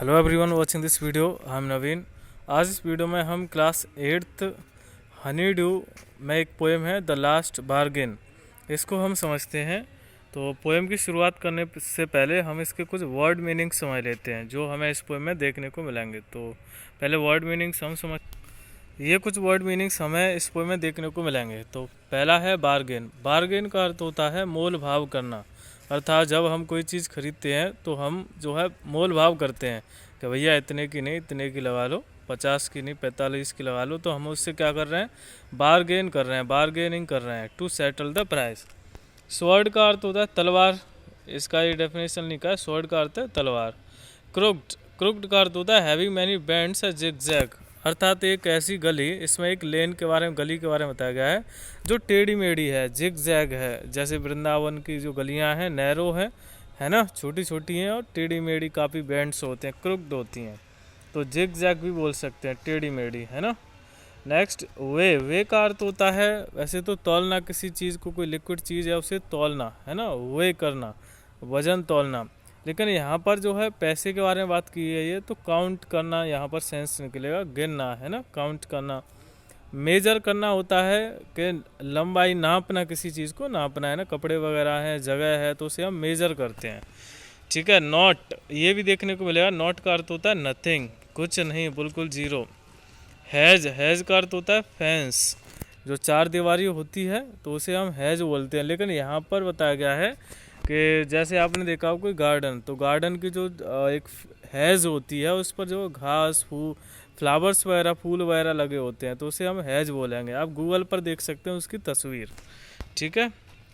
Hello everyone watching this video. I am Naveen. आज इस video में हम क्लास 8th हनी ड्यू में एक पोएम है द लास्ट बार्गेन, इसको हम समझते हैं। तो पोएम की शुरुआत करने से पहले हम इसके कुछ वर्ड मीनिंग समझ लेते हैं जो हमें इस पोएम में देखने को मिलेंगे। तो पहले वर्ड मीनिंग्स हम समझ ये कुछ वर्ड मीनिंग्स हमें इस पोएम में देखने को मिलेंगे। तो पहला है बार्गेन। बार्गेन का अर्थ होता है मोल भाव करना, अर्थात जब हम कोई चीज़ खरीदते हैं तो हम जो है मोल भाव करते हैं कि भैया इतने की नहीं इतने की लगा लो, 50 की नहीं 45 की लगा लो। तो हम उससे क्या कर रहे हैं, बार्गेन कर रहे हैं, बार्गेनिंग कर रहे हैं, to settle the price. Sword का अर्थ होता है तलवार, इसका ये डेफिनेशन लिखा है, स्वॉर्ड का अर्थ है तलवार। क्रुक्ड, क्रुक्ड का अर्थ होता है हैविंग मैनी बेंड्स जिगजैग, अर्थात एक ऐसी गली, इसमें एक लेन के बारे में, गली के बारे में बताया गया है जो टेढ़ी मेढ़ी है, जिग जैग है। जैसे वृंदावन की जो गलियां हैं नैरो है ना, छोटी छोटी हैं और टेढ़ी मेढ़ी, काफ़ी बैंड्स होते हैं, क्रुक्ड होती हैं। तो जिग जैग भी बोल सकते हैं, टेढ़ी मेढ़ी, है ना। नेक्स्ट वे का अर्थ होता है वैसे तो तौलना, किसी चीज़ को, कोई लिक्विड चीज़ है उसे तौलना, है ना, वे करना, वजन तौलना। लेकिन यहाँ पर जो है पैसे के बारे में बात की है ये, तो काउंट करना यहाँ पर सेंस निकलेगा, गिनना, है ना, काउंट करना। मेजर करना होता है कि लंबाई नापना, किसी चीज़ को नापना, है ना, कपड़े वगैरह हैं, जगह है तो उसे हम मेजर करते हैं, ठीक है। नॉट, ये भी देखने को मिलेगा, नॉट का अर्थ होता है नथिंग, कुछ नहीं, बिल्कुल जीरो। हैज, हैज का अर्थ होता है फेंस, जो चार दीवारी होती है तो उसे हम हैज बोलते हैं। लेकिन यहाँ पर बताया गया है कि जैसे आपने देखा हो कोई गार्डन, तो गार्डन की जो एक हैज होती है उस पर जो घास फ्लावर्स वगैरह, फूल वगैरह लगे होते हैं तो उसे हम हैज बोलेंगे। आप गूगल पर देख सकते हैं उसकी तस्वीर, ठीक है,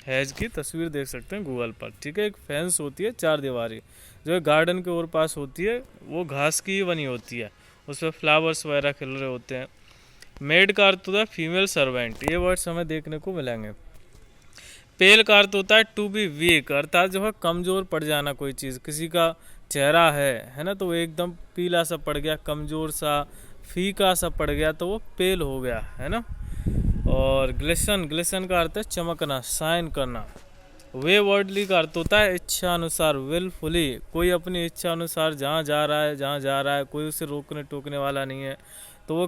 हैज की तस्वीर देख सकते हैं गूगल पर, ठीक है। एक फेंस होती है चार दीवारी जो गार्डन के ओर पास होती है, वो घास की ही बनी होती है, उस पर फ्लावर्स वगैरह खिल रहे होते हैं। मेड का अर्थ होता है फीमेल सर्वेंट, ये वर्ड्स हमें देखने को मिलेंगे। पेल का अर्थ होता है टू बी वीक, अर्थात जो है कमज़ोर पड़ जाना, कोई चीज़, किसी का चेहरा है ना, तो वो एकदम पीला सा पड़ गया, कमज़ोर सा, फीका सा पड़ गया, तो वो पेल हो गया, है ना। और ग्लिसन, ग्लिसन का अर्थ है चमकना, शाइन करना। वे वर्डली का अर्थ होता है इच्छा अनुसार, विलफुली, कोई अपनी इच्छा अनुसार जहाँ जा रहा है, कोई उसे रोकने टोकने वाला नहीं है, तो वो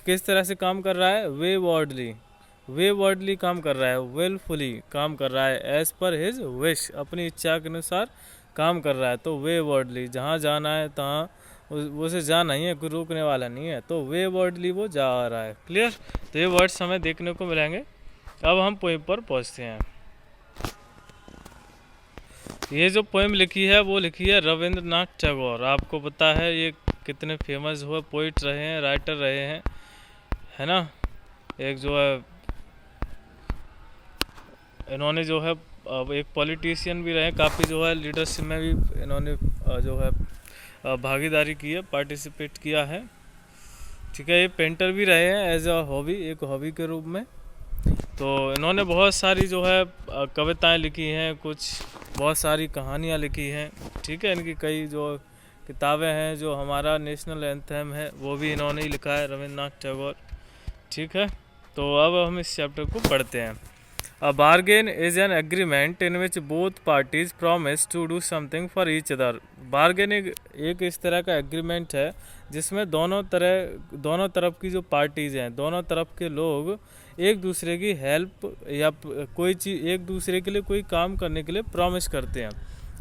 किस तरह से काम कर रहा है, वे वर्डली काम कर रहा है, विलफुली काम कर रहा है, एज पर हिज विश, अपनी इच्छा के अनुसार काम कर रहा है। तो वे वर्डली, जहाँ जाना है तहाँ उसे जाना ही है, कोई रोकने वाला नहीं है, तो वे वर्डली वो जा रहा है। क्लियर। तो ये वर्ड्स हमें देखने को मिलेंगे। अब हम पोएम पर पहुँचते हैं। ये जो पोएम लिखी है वो लिखी है रविंद्रनाथ टैगोर। आपको पता है ये कितने फेमस हुए पोइट रहे हैं, राइटर रहे हैं, है ना। एक जो है इन्होंने जो है एक पॉलिटिशियन भी रहे, काफ़ी जो है लीडरशिप में भी इन्होंने जो है भागीदारी की है, पार्टिसिपेट किया है, ठीक है। ये पेंटर भी रहे हैं एज अ हॉबी, एक हॉबी के रूप में। तो इन्होंने बहुत सारी जो है कविताएं लिखी हैं, कुछ बहुत सारी कहानियां लिखी हैं, ठीक है। इनकी कई जो किताबें हैं, जो हमारा नेशनल एंथम है वो भी इन्होंने ही लिखा है, रविंद्रनाथ टैगोर, ठीक है। तो अब हम इस चैप्टर को पढ़ते हैं। A bargain is an agreement in which both parties promise to do something for each other. Bargain एक इस तरह का एग्रीमेंट है जिसमें दोनों तरफ की जो पार्टीज़ हैं, दोनों तरफ के लोग एक दूसरे की हेल्प या कोई चीज़, एक दूसरे के लिए कोई काम करने के लिए प्रॉमिस करते हैं।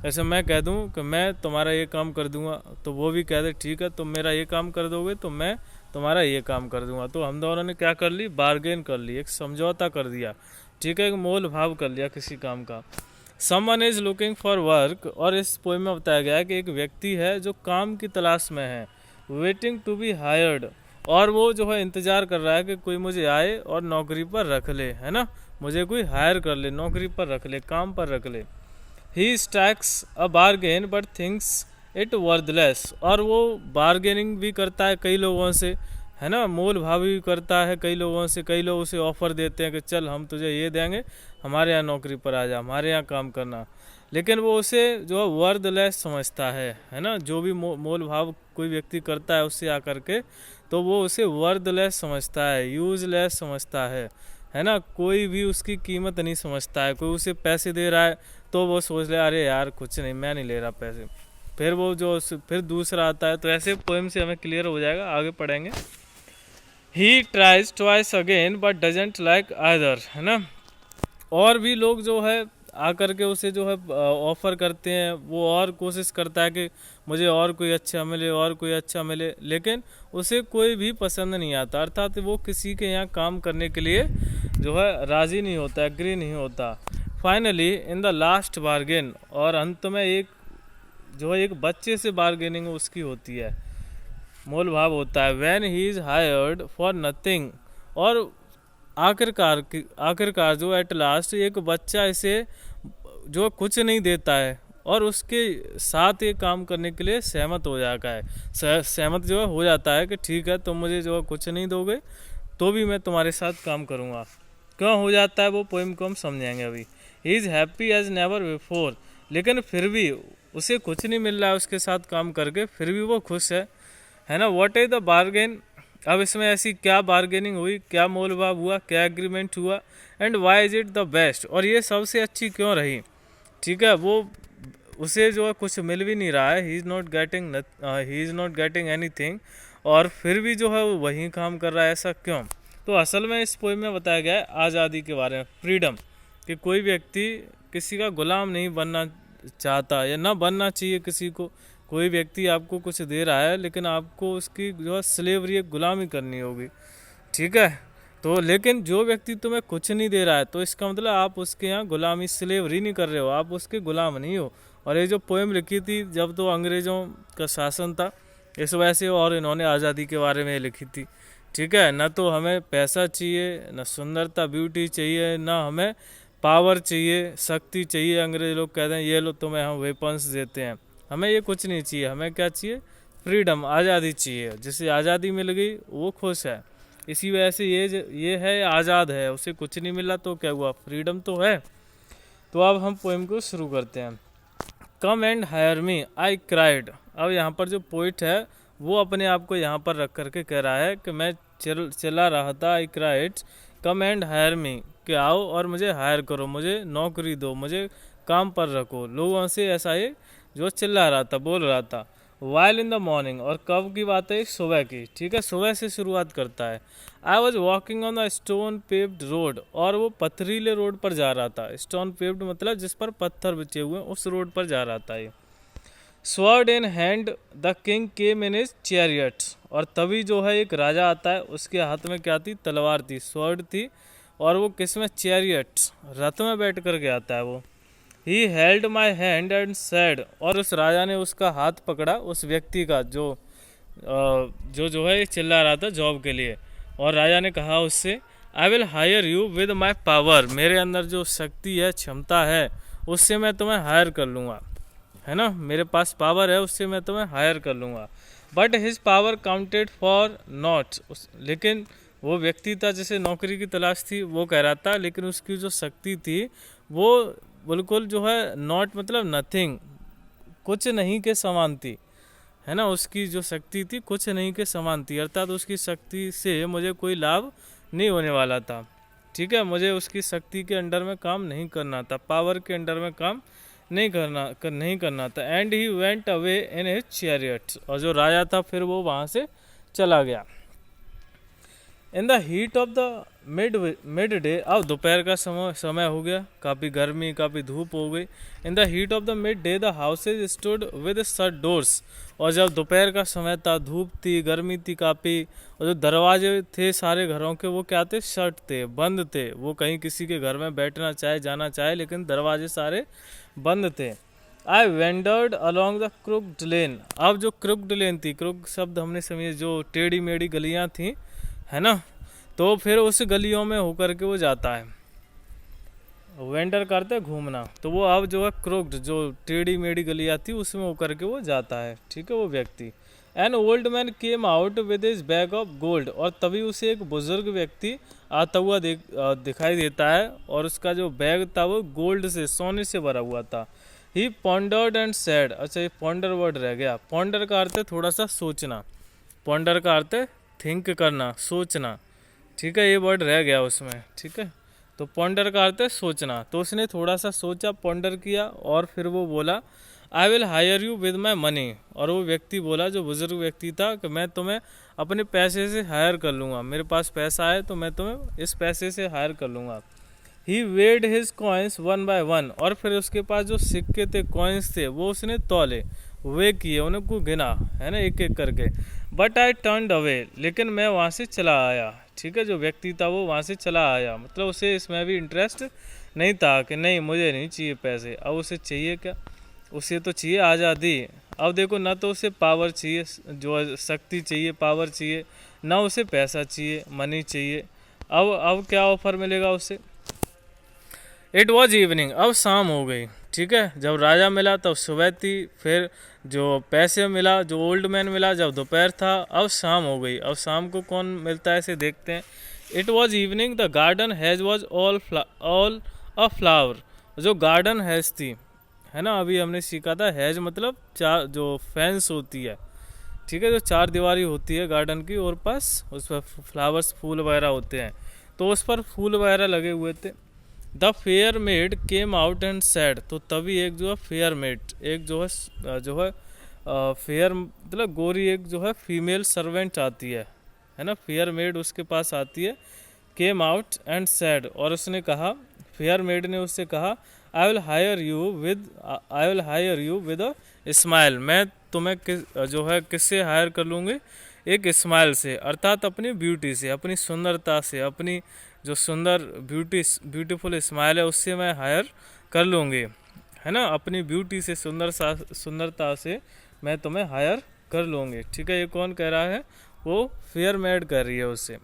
जैसे मैं कह दूं कि मैं तुम्हारा ये काम कर दूंगा, तो वो भी कह दे ठीक है तुम मेरा ये काम कर दोगे तो मैं तुम्हारा ये काम कर दूंगा। तो हम दोनों ने क्या कर ली, बार्गेन कर ली, एक समझौता कर दिया, ठीक है, एक मोल भाव कर लिया किसी काम का। Someone is looking for work, और इस पोएम में बताया गया है कि एक व्यक्ति है जो काम की तलाश में है, वेटिंग टू बी हायर्ड, और वो जो है इंतजार कर रहा है कि कोई मुझे आए और नौकरी पर रख ले, है ना, मुझे कोई हायर कर ले, नौकरी पर रख ले, काम पर रख ले। He stacks a bargain but thinks it worthless, और वो बार्गेनिंग भी करता है कई लोगों से, है ना, मोल भाव भी करता है कई लोगों से। कई लोग उसे ऑफर देते हैं कि चल हम तुझे ये देंगे, हमारे यहाँ नौकरी पर आ जा, हमारे यहाँ काम करना, लेकिन वो उसे जो है वर्थलेस समझता है ना। जो भी मोल भाव कोई व्यक्ति करता है उससे आकर के, तो वो उसे वर्थलेस समझता है, यूजलेस समझता है ना। कोई भी उसकी कीमत नहीं समझता है। कोई उसे पैसे दे रहा है तो वो सोच ले अरे यार कुछ नहीं, मैं नहीं ले रहा पैसे, फिर वो जो फिर दूसरा आता है। तो ऐसे पोएम से हमें क्लियर हो जाएगा, आगे पढ़ेंगे। He tries twice again but doesn't like either, है ना। और भी लोग जो है आकर के उसे जो है ऑफर करते हैं, वो और कोशिश करता है कि मुझे और कोई अच्छा मिले, और कोई अच्छा मिले, लेकिन उसे कोई भी पसंद नहीं आता। अर्थात वो किसी के यहाँ काम करने के लिए जो है राज़ी नहीं होता, एग्री नहीं होता। Finally in the last bargain, और अंत में एक जो है एक बच्चे से बार्गेनिंग उसकी होती है, मोल भाव होता है। When he is hired for nothing, और आखिरकार जो एट लास्ट एक बच्चा इसे जो कुछ नहीं देता है और उसके साथ ये काम करने के लिए सहमत हो जाता है, सहमत जो है हो जाता है कि ठीक है तुम मुझे जो है कुछ नहीं दोगे तो भी मैं तुम्हारे साथ काम करूँगा। क्यों हो जाता है वो पोएम को हम समझेंगे अभी। He is happy as never before, लेकिन फिर भी उसे कुछ नहीं मिल रहा है उसके साथ काम करके, फिर भी वो खुश है ना। व्हाट इज द बार्गेन, अब इसमें ऐसी क्या बार्गेनिंग हुई, क्या मोल भाव हुआ, क्या एग्रीमेंट हुआ, and why is it the best, और ये सबसे अच्छी क्यों रही। ठीक है, वो उसे जो है कुछ मिल भी नहीं रहा है, he is not getting anything, और फिर भी जो है वो वही काम कर रहा है, ऐसा क्यों। तो असल में इस पोएम में बताया गया है आज़ादी के बारे में, फ्रीडम, कि कोई व्यक्ति किसी का गुलाम नहीं बनना चाहता या ना बनना चाहिए किसी को। कोई व्यक्ति आपको कुछ दे रहा है लेकिन आपको उसकी जो है स्लेवरी, एक गुलामी करनी होगी। ठीक है, तो लेकिन जो व्यक्ति तुम्हें कुछ नहीं दे रहा है तो इसका मतलब आप उसके यहाँ गुलामी, स्लेवरी नहीं कर रहे हो, आप उसके गुलाम नहीं हो। और ये जो पोएम लिखी थी जब तो अंग्रेज़ों का शासन था इस वजह से, और इन्होंने आज़ादी के बारे में लिखी थी। ठीक है, ना तो हमें पैसा चाहिए, ना सुंदरता ब्यूटी चाहिए, ना हमें पावर चाहिए, शक्ति चाहिए। अंग्रेज लोग कहते हैं ये लो तुम्हें हम वेपन्स देते हैं, हमें ये कुछ नहीं चाहिए। हमें क्या चाहिए, फ्रीडम, आज़ादी चाहिए। जिसे आज़ादी मिल गई वो खुश है। इसी वजह से ये है आज़ाद है, उसे कुछ नहीं मिला तो क्या हुआ, फ्रीडम तो है। तो अब हम पोएम को शुरू करते हैं। Come and hire me I cried, अब यहाँ पर जो पोइट है वो अपने आप को यहाँ पर रख करके कह रहा है कि मैं चला रहा था, I cried come and hire me, कि आओ और मुझे हायर करो, मुझे नौकरी दो, मुझे काम पर रखो। लोगों से ऐसा ये जो चिल्ला रहा था, बोल रहा था। वाइल इन द मॉर्निंग, और कब की बात है, सुबह की। ठीक है, सुबह से शुरुआत करता है। I was walking on the stone paved road, और वो पथरीले रोड पर जा रहा था। स्टोन पेव्ड मतलब जिस पर पत्थर बिछे हुए, उस रोड पर जा रहा था ये। Sword in hand the king came in his chariot, और तभी जो है एक राजा आता है, उसके हाथ में क्या थी, तलवार थी, स्वॉर्ड थी, और वो किस में, चैरियट, रथ में बैठ कर के आता है वो। He held my hand and sad, और उस राजा ने उसका हाथ पकड़ा, उस व्यक्ति का जो है चिल्ला रहा था जॉब के लिए। और राजा ने कहा उससे, I will hire you with my power, मेरे अंदर जो शक्ति है, क्षमता है, उससे मैं तुम्हें हायर कर लूँगा, है ना, मेरे पास पावर है, उससे मैं तुम्हें हायर कर लूँगा। But his power counted for not, लेकिन वो व्यक्ति था जिसे नौकरी की तलाश थी, वो कह रहा था, लेकिन उसकी जो शक्ति थी वो बिल्कुल जो है नॉट मतलब नथिंग, कुछ नहीं के समान थी, है ना। उसकी जो शक्ति थी कुछ नहीं के समान थी, अर्थात उसकी शक्ति से मुझे कोई लाभ नहीं होने वाला था। ठीक है, मुझे उसकी शक्ति के अंडर में काम नहीं करना था, पावर के अंडर में काम नहीं करना था। And he went away in his chariot, और जो राजा था फिर वो वहाँ से चला गया। In the heat of the mid day, अब दोपहर का समय हो गया, काफ़ी गर्मी, काफ़ी धूप हो गई। In the heat of the mid day the houses stood with shut doors, और जब दोपहर का समय था, धूप थी, गर्मी थी काफ़ी, और जो दरवाजे थे सारे घरों के वो क्या थे, शट थे, बंद थे। वो कहीं किसी के घर में बैठना चाहे, जाना चाहे, लेकिन दरवाजे सारे बंद थे। आई वेंडर्ड अलॉन्ग द क्रुक्ड लेन, अब जो क्रुक्ड लेन थी, क्रुक शब्द हमने समझे जो टेढ़ी मेढ़ी गलियां थी, है ना, तो फिर उस गलियों में होकर के वो जाता है। वेंडर करते घूमना, तो वो अब जो है क्रुक्ड, जो टेढ़ी मेढ़ी गलियां थी उसमें होकर के वो जाता है। ठीक है, वो व्यक्ति। An old man came out with his bag of gold, और तभी उसे एक बुजुर्ग व्यक्ति आता हुआ दिखाई देता है, और उसका जो बैग था वो गोल्ड से, सोने से भरा हुआ था। ही पॉन्डर्ड एंड सैड, अच्छा ये पॉन्डर वर्ड रह गया। पॉन्डर का अर्थ है थोड़ा सा सोचना, पॉन्डर का अर्थ है थिंक करना, सोचना। ठीक है, ये वर्ड रह गया उसमें। ठीक है, तो पॉन्डर का अर्थ है सोचना। तो उसने थोड़ा सा सोचा, पॉन्डर किया, और फिर वो बोला, I will hire you with my money. और वो व्यक्ति बोला, जो बुजुर्ग व्यक्ति था, कि मैं तुम्हें अपने पैसे से हायर कर लूँगा, मेरे पास पैसा है तो मैं तुम्हें इस पैसे से हायर कर लूँगा। He weighed his coins one by one. और फिर उसके पास जो सिक्के थे, कॉइन्स थे, वो उसने तौले, वे किए, उन्हें को गिना, है ना, एक एक करके। बट आई टर्नड अवे, लेकिन मैं वहाँ से चला आया। ठीक है, जो व्यक्ति था वो वहाँ से चला आया, मतलब उसे इसमें भी इंटरेस्ट नहीं था कि नहीं मुझे नहीं चाहिए पैसे। अब उसे चाहिए क्या, उसे तो चाहिए आज़ादी। अब देखो, ना तो उसे पावर चाहिए, जो शक्ति चाहिए, पावर चाहिए, ना उसे पैसा चाहिए, मनी चाहिए। अब क्या ऑफर मिलेगा उसे। इट वॉज इवनिंग, अब शाम हो गई। ठीक है, जब राजा मिला तब सुबह थी, फिर जो पैसे मिला, जो ओल्ड मैन मिला जब दोपहर था, अब शाम हो गई। अब शाम को कौन मिलता है इसे देखते हैं। It was evening, the garden has was all a flower. जो गार्डन हैज थी, है ना, अभी हमने सीखा था, हैज मतलब चार, जो फेंस होती है, ठीक है, जो चार दीवारी होती है गार्डन की, और पास उस पर फ्लावर्स, फूल वगैरह होते हैं, तो उस पर फूल वगैरह लगे हुए थे। The fair made came out and sad. तो तभी एक जो है फेयर मेड, एक जो है फेयर मतलब गोरी, एक जो है फीमेल सर्वेंट आती है ना, फेयर मेड उसके पास आती है। केम आउट एंड सैड, और उसने कहा, फेयर मेड ने उससे कहा, I will hire you with a smile. मैं तुम्हें जो है किससे हायर कर लूँगी, एक स्माइल से, अर्थात अपनी ब्यूटी से, अपनी सुंदरता से, अपनी जो सुंदर ब्यूटीफुल स्माइल है उससे मैं हायर कर लूँगी, है ना, अपनी ब्यूटी से, सुंदरता से मैं तुम्हें हायर कर लूँगी। ठीक है, ये कौन कह रहा है, वो फेयर मेड कर रही है उससे।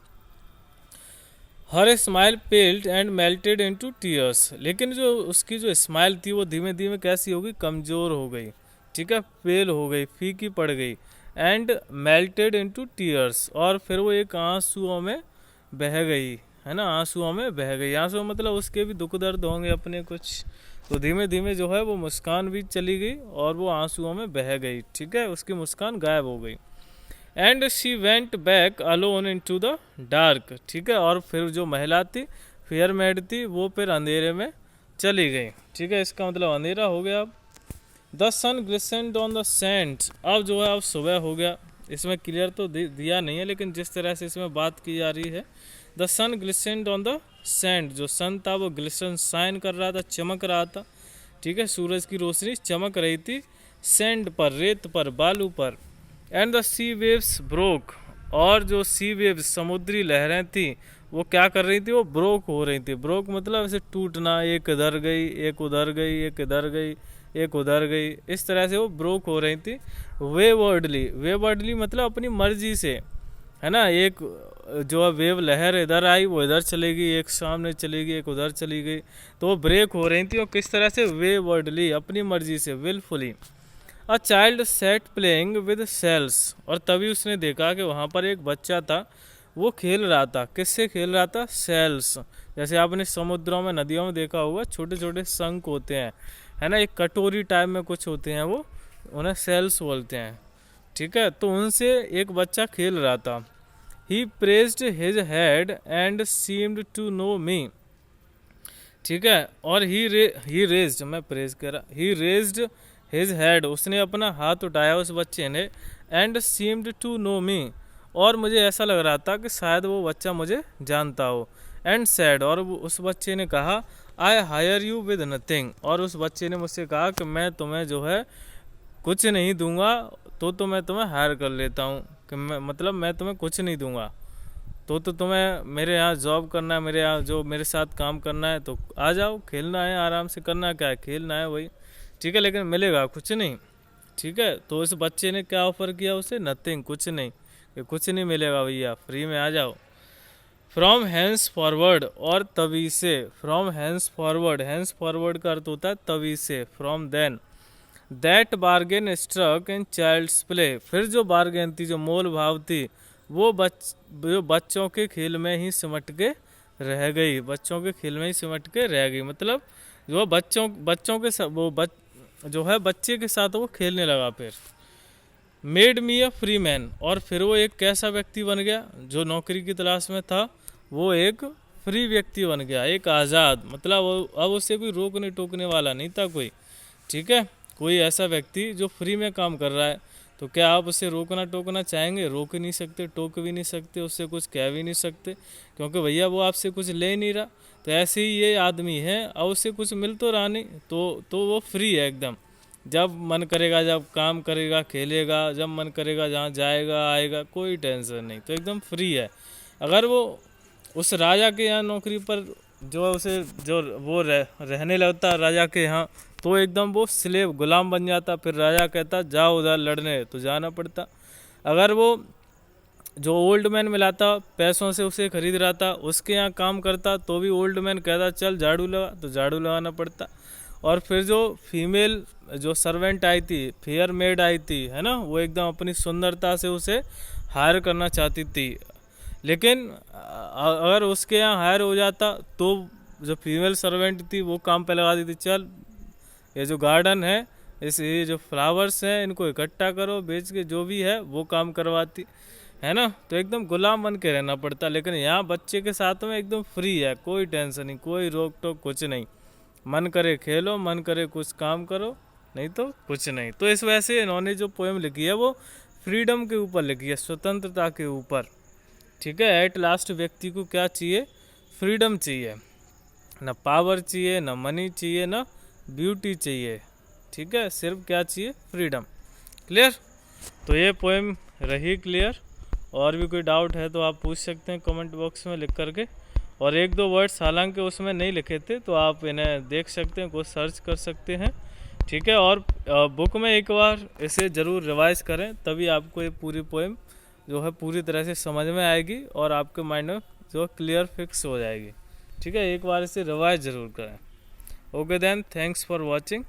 Her smile पेल्ड and melted into tears, लेकिन जो उसकी जो स्माइल थी वो धीमे धीमे कैसी हो गई, कमज़ोर हो गई। ठीक है, पेल हो गई, फीकी पड़ गई, एंड मेल्टेड इनटू टीयर्स, और फिर वो एक आंसुओं में बह गई, है ना, आंसुओं में बह गई। आंसू मतलब उसके भी दुख दर्द होंगे अपने कुछ, तो धीमे धीमे जो है वो मुस्कान भी चली गई और वो आंसुओं में बह गई। ठीक है, उसकी मुस्कान गायब हो गई। And she went back alone into the dark. ठीक है, और फिर जो महिला थी, फेयर मेड थी, वो फिर अंधेरे में चली गई। ठीक है, इसका मतलब अंधेरा हो गया। अब the sun glistened on the sand, अब जो है अब सुबह हो गया। इसमें क्लियर तो दिया नहीं है, लेकिन जिस तरह से इसमें बात की जा रही है, the sun glistened on the sand, जो सन था वो ग्लिसन, शाइन कर रहा था, चमक रहा था। ठीक है, सूरज की रोशनी चमक रही थी सैंड पर, रेत पर, बालू पर। And the sea waves broke, और जो सी वेव्स, समुद्री लहरें थी, वो क्या कर रही थी, वो ब्रोक हो रही थी। ब्रोक मतलब ऐसे टूटना, एक इधर गई, एक उधर गई, एक इधर गई, एक उधर गई, इस तरह से वो ब्रोक हो रही थी। वेवर्डली मतलब अपनी मर्जी से, है ना, एक जो वेव लहर इधर आई वो इधर चलेगी, एक सामने चलेगी, एक उधर चली गई, तो वो ब्रेक हो रही थी। और किस तरह से, वेवर्डली, अपनी मर्जी से, wilfully. A child sat playing with shells, और तभी उसने देखा कि वहाँ पर एक बच्चा था, वो खेल रहा था। किससे खेल रहा था, सेल्स। जैसे आपने समुद्रों में, नदियों में देखा होगा, छोटे छोटे शंख होते हैं, है ना, एक कटोरी टाइप में कुछ होते हैं, वो उन्हें सेल्स बोलते हैं। ठीक है, तो उनसे एक बच्चा खेल रहा था। He pressed his head and seemed to know me. ठीक है, और ही रेज्ड, मैं प्रेज कर रहा, ही रेज्ड हिज हेड, उसने अपना हाथ उठाया उस बच्चे ने, एंड सीम्ड टू नो मी, और मुझे ऐसा लग रहा था कि शायद वो बच्चा मुझे जानता हो। एंड सैड, और उस बच्चे ने कहा, I hire you with nothing, और उस बच्चे ने मुझसे कहा कि मैं तुम्हें जो है कुछ नहीं दूंगा, तो मैं तुम्हें हायर कर लेता हूँ, कि मैं तुम्हें कुछ नहीं दूंगा, तो तुम्हें मेरे यहाँ जॉब करना है, मेरे यहाँ जो मेरे साथ काम करना है, तो आ जाओ, खेलना है, आराम से करना, क्या है, खेलना है वही। ठीक है, लेकिन मिलेगा कुछ नहीं। ठीक है, तो इस बच्चे ने क्या ऑफर किया उसे, नथिंग, कुछ नहीं, कि कुछ नहीं मिलेगा भैया, फ्री में आ जाओ। फ्रॉम हैंस फॉरवर्ड, और तभी से, फ्रॉम हैंस फॉरवर्ड का अर्थ होता है तभी से, from then. That bargain struck in child's play, फिर जो बार्गेन थी, जो मोल भाव थी, वो बच्चों के खेल में ही सिमट के रह गई, बच्चों के खेल में ही सिमट के रह गई। मतलब जो बच्चों के साथ जो है बच्चे के साथ वो खेलने लगा। फिर made me a free man, और फिर वो एक कैसा व्यक्ति बन गया, जो नौकरी की तलाश में था, वो एक फ्री व्यक्ति बन गया, एक आज़ाद। मतलब अब उससे कोई रोकने टोकने वाला नहीं था कोई। ठीक है, कोई ऐसा व्यक्ति जो फ्री में काम कर रहा है, तो क्या आप उसे रोकना टोकना चाहेंगे? रोक नहीं सकते, टोक भी नहीं सकते, उससे कुछ कह भी नहीं सकते, क्योंकि भैया वो आपसे कुछ ले नहीं रहा। तो ऐसे ही ये आदमी है, और उससे कुछ मिल तो रहा नहीं, तो वो फ्री है एकदम। जब मन करेगा जब काम करेगा, खेलेगा, जब मन करेगा जहाँ जाएगा आएगा, कोई टेंशन नहीं, तो एकदम फ्री है। अगर वो उस राजा के यहाँ नौकरी पर जो उसे जो वो रहने लगता राजा के यहाँ, तो एकदम वो स्लेव गुलाम बन जाता। फिर राजा कहता जाओ उधर लड़ने, तो जाना पड़ता। अगर वो जो ओल्ड मैन मिलाता पैसों से उसे खरीद रहा था, उसके यहाँ काम करता, तो भी ओल्ड मैन कहता चल झाड़ू लगा, तो झाड़ू लगाना पड़ता। और फिर जो फीमेल जो सर्वेंट आई थी, फेयर मेड आई थी, है ना, वो एकदम अपनी सुंदरता से उसे हायर करना चाहती थी। लेकिन अगर उसके यहाँ हायर हो जाता, तो जो फीमेल सर्वेंट थी वो काम पे लगा दी थी, चल ये जो गार्डन है, ये जो फ्लावर्स हैं, इनको इकट्ठा करो, बेच के जो भी है वो काम करवाती, है ना। तो एकदम गुलाम बन के रहना पड़ता। लेकिन यहाँ बच्चे के साथ में एकदम फ्री है, कोई टेंशन नहीं, कोई रोक टोक कुछ नहीं। मन करे खेलो, मन करे कुछ काम करो, नहीं तो कुछ नहीं। तो इस वजह से इन्होंने जो पोएम लिखी है वो फ्रीडम के ऊपर लिखी है, स्वतंत्रता के ऊपर। ठीक है, एट लास्ट व्यक्ति को क्या चाहिए? फ्रीडम चाहिए, ना पावर चाहिए, ना मनी चाहिए, ना ब्यूटी चाहिए। ठीक है, सिर्फ क्या चाहिए? फ्रीडम। क्लियर? तो ये पोएम रही क्लियर। और भी कोई डाउट है तो आप पूछ सकते हैं कमेंट बॉक्स में लिख करके। और एक दो वर्ड्स हालांकि उसमें नहीं लिखे थे, तो आप इन्हें देख सकते हैं, कुछ सर्च कर सकते हैं। ठीक है, और बुक में एक बार इसे ज़रूर रिवाइज करें, तभी आपको ये पूरी पोएम जो है पूरी तरह से समझ में आएगी और आपके माइंड में जो क्लियर फिक्स हो जाएगी। ठीक है, एक बार इसे रिवाइज ज़रूर करें। Okay then, thanks for watching.